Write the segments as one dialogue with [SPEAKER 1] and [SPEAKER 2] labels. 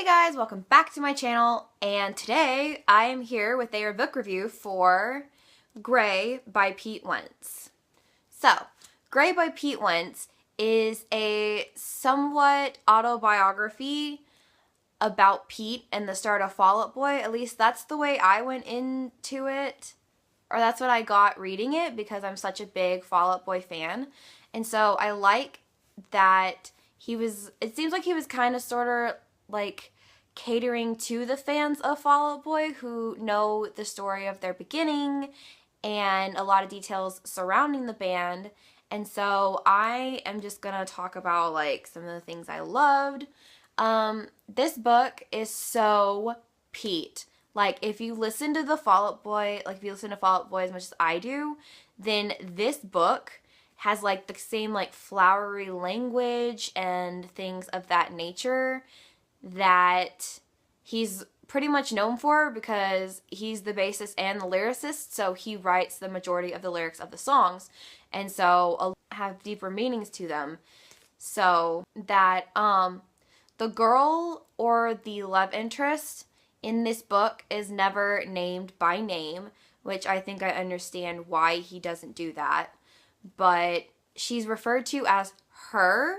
[SPEAKER 1] Hey guys, welcome back to my channel, and today I am here with a book review for Gray by Pete Wentz. So, Gray by Pete Wentz is a somewhat autobiography about Pete and the start of Fall Out Boy. At least that's the way I went into it, or that's what I got reading it, because I'm such a big Fall Out Boy fan. And so I like that it seems like he was kind of sort of like catering to the fans of Fall Out Boy who know the story of their beginning and a lot of details surrounding the band. And so I am just gonna talk about like some of the things I loved. This book is so Pete. Like, if you listen to the Fall Out Boy, like if you listen to Fall Out Boy as much as I do, then this book has like the same like flowery language and things of that nature that he's pretty much known for, because he's the bassist and the lyricist, so he writes the majority of the lyrics of the songs, and so have deeper meanings to them. So that the girl or the love interest in this book is never named by name, which I think I understand why he doesn't do that. But she's referred to as her.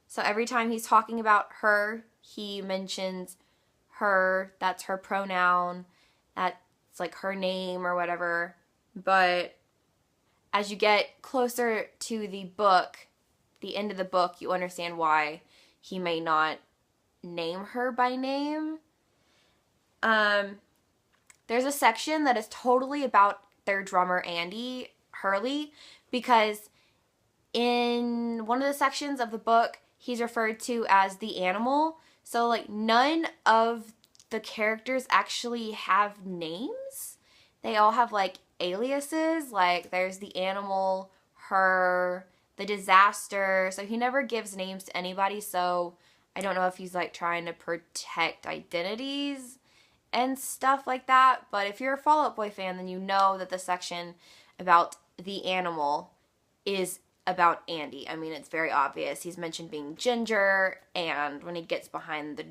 [SPEAKER 1] So every time he's talking about her, he mentions her. That's her pronoun. That's like her name or whatever. But as you get closer to the book, the end of the book, you understand why he may not name her by name. There's a section that is totally about their drummer, Andy Hurley, because in one of the sections of the book, he's referred to as the animal. So, like, none of the characters actually have names. They all have, like, aliases. Like, there's the animal, her, the disaster. So he never gives names to anybody, so I don't know if he's, like, trying to protect identities and stuff like that. But if you're a Fall Out Boy fan, then you know that the section about the animal is about Andy. I mean, it's very obvious. He's mentioned being ginger, and when he gets behind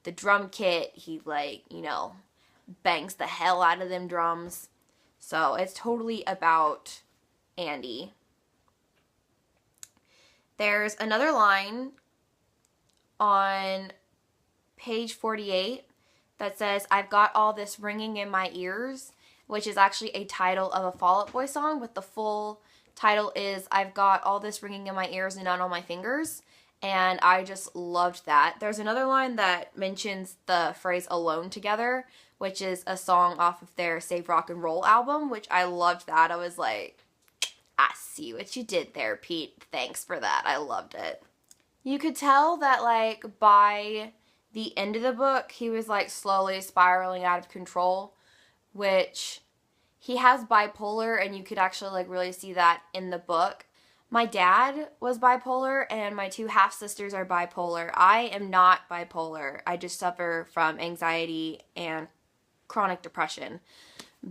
[SPEAKER 1] the drum kit, he, like, you know, bangs the hell out of them drums. So it's totally about Andy. There's another line on page 48 that says, "I've got all this ringing in my ears," which is actually a title of a Fall Out Boy song, but the full title is "I've got all this ringing in my ears and not on my fingers," and I just loved that. There's another line that mentions the phrase "alone together," which is a song off of their Save Rock and Roll album, which I loved that. I was like, I see what you did there, Pete. Thanks for that. I loved it. You could tell that, like, by the end of the book, he was, like, slowly spiraling out of control, which he has bipolar, and you could actually, like, really see that in the book. My dad was bipolar, and my two half-sisters are bipolar. I am not bipolar. I just suffer from anxiety and chronic depression,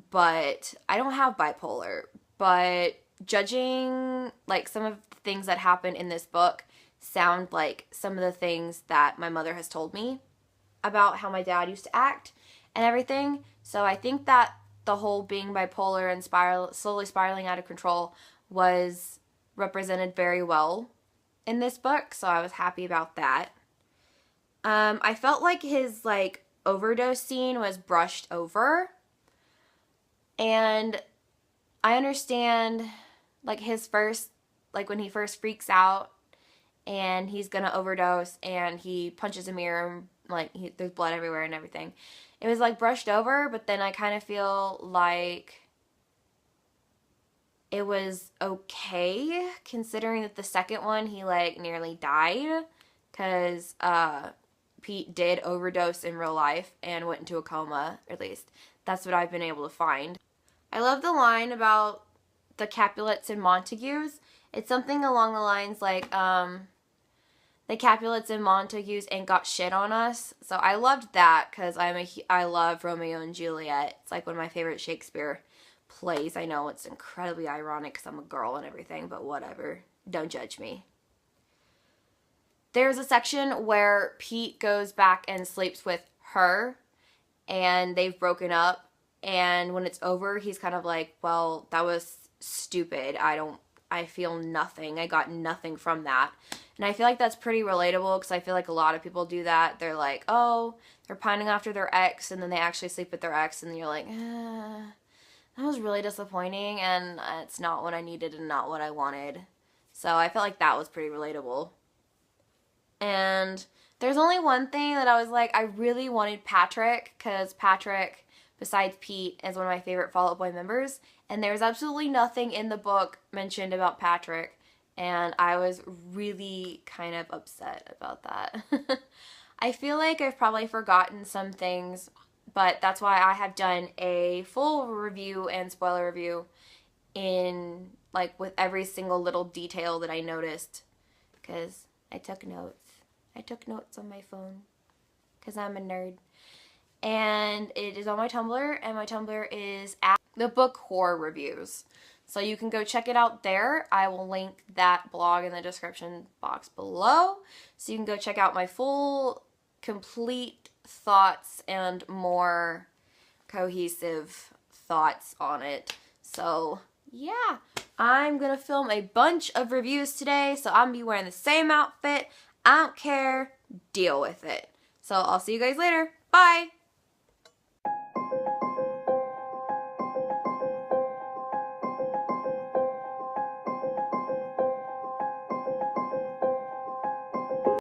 [SPEAKER 1] but I don't have bipolar. But judging, like, some of the things that happen in this book sound like some of the things that my mother has told me about how my dad used to act and everything. So I think that the whole being bipolar and slowly spiraling out of control was represented very well in this book, so I was happy about that. I felt like his, like, overdose scene was brushed over, and I understand, like, his first, like, when he first freaks out and he's gonna overdose and he punches a mirror and, like, there's blood everywhere and everything. It was, like, brushed over, but then I kind of feel like it was okay, considering that the second one, he, like, nearly died, because Pete did overdose in real life and went into a coma, or at least that's what I've been able to find. I love the line about the Capulets and Montagues. It's something along the lines like, the Capulets and Montagues ain't got shit on us. So I loved that, because I love Romeo and Juliet. It's like one of my favorite Shakespeare plays. I know it's incredibly ironic because I'm a girl and everything, but whatever. Don't judge me. there's a section where Pete goes back and sleeps with her, and they've broken up, and when it's over, he's kind of like, well, that was stupid. I feel nothing. I got nothing from that. And I feel like that's pretty relatable, because I feel like a lot of people do that. They're like, oh, they're pining after their ex, and then they actually sleep with their ex, and you're like, that was really disappointing, and it's not what I needed and not what I wanted. So I felt like that was pretty relatable. And there's only one thing that I was like, I really wanted Patrick, because Patrick, besides Pete, is one of my favorite Fall Out Boy members, and there's absolutely nothing in the book mentioned about Patrick, and I was really kind of upset about that. I feel like I've probably forgotten some things, but that's why I have done a full review and spoiler review in, like, with every single little detail that I noticed, because I took notes. I took notes on my phone, because I'm a nerd. And it is on my Tumblr, and my Tumblr is at the Book Horror Reviews. So you can go check it out there. I will link that blog in the description box below. So you can go check out my full, complete thoughts and more cohesive thoughts on it. So yeah, I'm gonna film a bunch of reviews today, so I'm gonna be wearing the same outfit. I don't care. Deal with it. So I'll see you guys later. Bye!